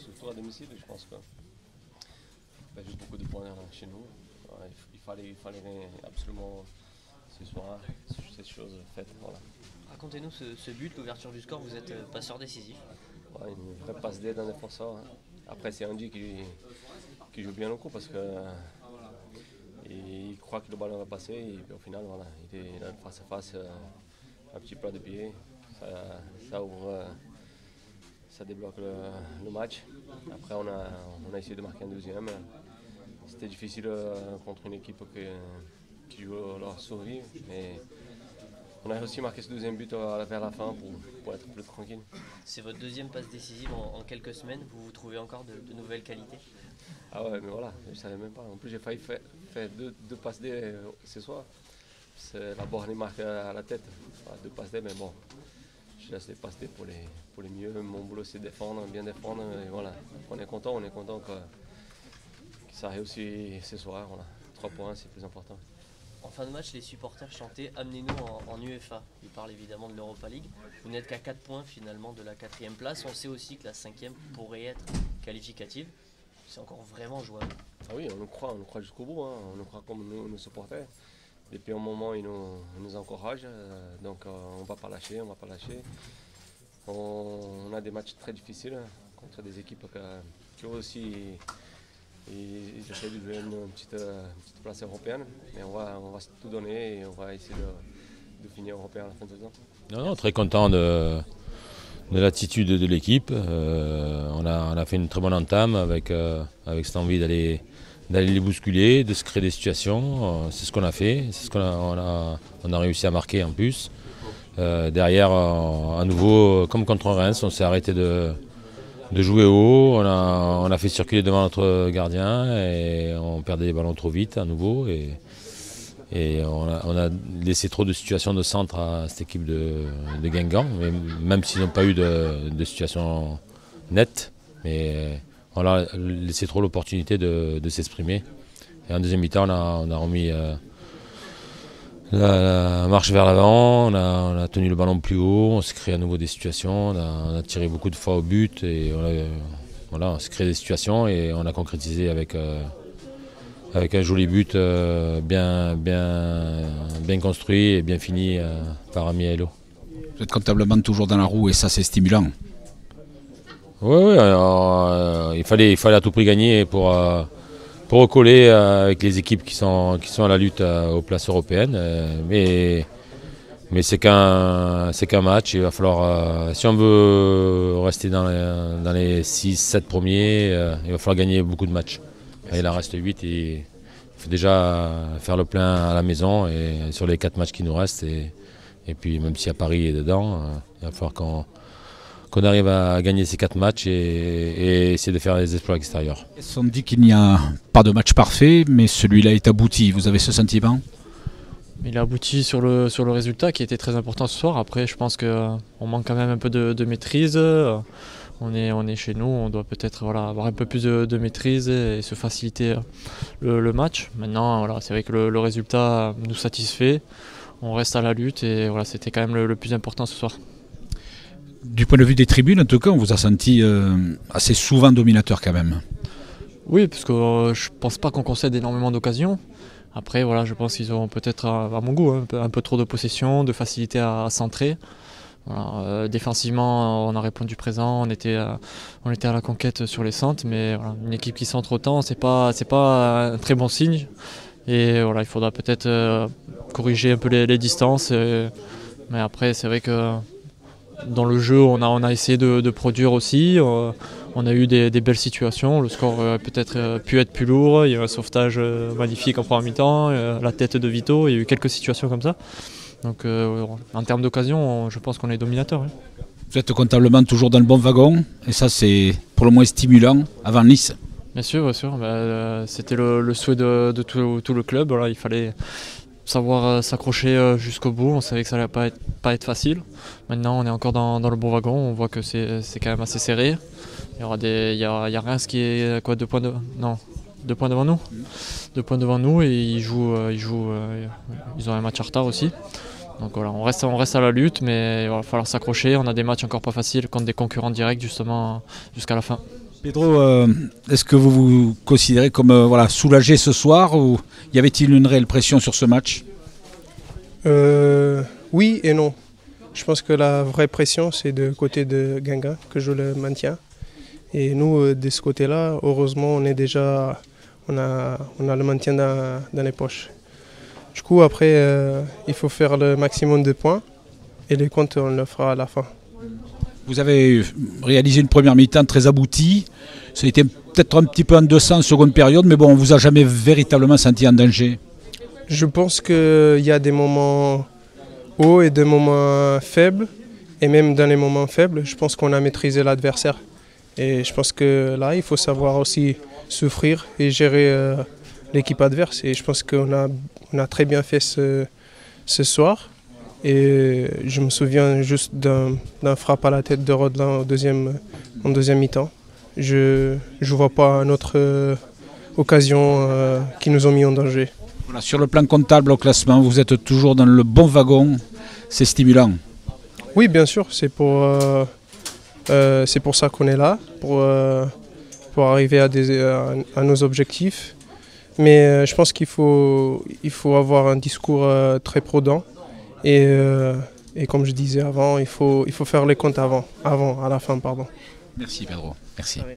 surtout à domicile, je pense que j'ai beaucoup de points chez nous. Il fallait gagner absolument ce soir, cette chose faite. Voilà. Racontez-nous ce but, l'ouverture du score, vous êtes passeur décisif. Ouais, une vraie passe d'aide d'un défenseur. Après, c'est Andy qui joue bien le coup parce que il croit que le ballon va passer et puis au final, voilà, il est là face à face, un petit plat de pied. Ça ouvre, ça débloque le match. Après, on a essayé de marquer un deuxième. C'était difficile contre une équipe qui joue leur survie, mais on a réussi à marquer ce deuxième but vers la fin pour être plus tranquille. C'est votre deuxième passe décisive en quelques semaines. Vous trouvez encore de nouvelles qualités? Ah ouais, mais voilà, je ne savais même pas. En plus, j'ai failli faire deux passes D ce soir. La borne marque à la tête. Voilà, deux passes D, mais bon, je laisse les passes D pour les mieux. Mon boulot, c'est défendre, bien défendre. Et voilà, on est content que ça réussit ce soir. Voilà. 3 points, c'est plus important. En fin de match, les supporters chantaient « Amenez-nous en UEFA ». Ils parlent évidemment de l'Europa League. Vous n'êtes qu'à 4 points finalement de la 4e place. On sait aussi que la 5e pourrait être qualificative. C'est encore vraiment jouable. Ah oui, on nous croit jusqu'au bout. Hein. On nous croit comme nos supporters. Depuis un moment, ils nous encouragent. Donc on ne va pas lâcher, On a des matchs très difficiles contre des équipes qui aussi... Ils essaient de jouer une petite place européenne, mais on va tout donner et on va essayer de finir européen à la fin de saison. Non, très content de l'attitude de l'équipe. On a fait une très bonne entame avec cette envie d'aller les bousculer, de se créer des situations. C'est ce qu'on a fait, on a réussi à marquer en plus. Derrière, à nouveau, comme contre Reims, on s'est arrêté de jouer haut, on a fait circuler devant notre gardien et on perdait les ballons trop vite à nouveau et on a laissé trop de situations de centre à cette équipe de Guingamp, même s'ils n'ont pas eu de situation nette, mais on leur a laissé trop l'opportunité de s'exprimer. Et en deuxième mi-temps, on a remis la marche vers l'avant, on a tenu le ballon plus haut, on s'est créé à nouveau des situations, on a tiré beaucoup de fois au but et on s'est créé des situations et on a concrétisé avec un joli but bien construit et bien fini par Amiello. Vous êtes comptablement toujours dans la roue et ça c'est stimulant. Oui, il fallait à tout prix gagner pour recoller avec les équipes qui sont à la lutte aux places européennes. Mais c'est qu'un match. Il va falloir, si on veut rester dans les 6-7 premiers, il va falloir gagner beaucoup de matchs. Et il en reste 8 et il faut déjà faire le plein à la maison et sur les 4 matchs qui nous restent. Et puis même si à Paris est dedans, il va falloir qu'on arrive à gagner ces 4 matchs et essayer de faire des exploits extérieurs. On dit qu'il n'y a pas de match parfait, mais celui-là est abouti. Vous avez ce sentiment? Il a abouti sur le résultat qui était très important ce soir. Après, je pense qu'on manque quand même un peu de maîtrise. On est chez nous, on doit peut-être avoir un peu plus de maîtrise et se faciliter le match. Maintenant, c'est vrai que le résultat nous satisfait. On reste à la lutte et c'était quand même le plus important ce soir. Du point de vue des tribunes, en tout cas, on vous a senti assez souvent dominateur quand même. Oui, parce que je ne pense pas qu'on concède énormément d'occasions. Après, je pense qu'ils ont peut-être, à mon goût, un peu trop de possession, de facilité à centrer. Défensivement, on a répondu présent, on était à la conquête sur les centres, mais une équipe qui centre autant, c'est pas un très bon signe. Et il faudra peut-être corriger un peu les distances. Mais après, c'est vrai que dans le jeu, on a essayé de produire aussi. On a eu des belles situations. Le score aurait peut-être pu être plus lourd. Il y a eu un sauvetage magnifique en première mi-temps, la tête de Vito. Il y a eu quelques situations comme ça. Donc, en termes d'occasion, je pense qu'on est dominateur. Hein. Vous êtes comptablement toujours dans le bon wagon. Et ça, c'est pour le moins stimulant avant Nice. Bien sûr. C'était le souhait de tout le club. Il fallait savoir s'accrocher jusqu'au bout. On savait que ça n'allait pas être facile. Maintenant, on est encore dans le bon wagon. On voit que c'est quand même assez serré. Il y a Reims qui est quoi, 2 points devant nous. 2 points devant nous et ils ont un match en retard aussi. Donc on reste à la lutte, mais il va falloir s'accrocher. On a des matchs encore pas faciles contre des concurrents directs justement jusqu'à la fin. Pedro, est-ce que vous vous considérez comme voilà, soulagé ce soir ou y avait-il une réelle pression sur ce match? Oui et non. Je pense que la vraie pression, c'est de côté de Guingamp que je le maintiens. Et nous, de ce côté-là, heureusement, on a le maintien dans les poches. Du coup, après, il faut faire le maximum de points et les comptes, on le fera à la fin. Vous avez réalisé une première mi-temps très aboutie. Ça a été peut-être un petit peu en deçà en seconde période, mais bon, on ne vous a jamais véritablement senti en danger. Je pense qu'il y a des moments hauts et des moments faibles. Et même dans les moments faibles, je pense qu'on a maîtrisé l'adversaire. Et je pense que là, il faut savoir aussi souffrir et gérer l'équipe adverse. Et je pense qu'on a très bien fait ce soir. Et je me souviens juste d'un frappe à la tête de Rodelin en deuxième mi-temps. Je ne vois pas une autre occasion qui nous ont mis en danger. Voilà, sur le plan comptable au classement, vous êtes toujours dans le bon wagon. C'est stimulant. Oui, bien sûr. C'est pour ça qu'on est là, pour arriver à nos objectifs. Mais je pense qu'il faut avoir un discours très prudent. Et comme je disais avant, il faut faire les comptes à la fin, pardon. Merci Pedro, merci.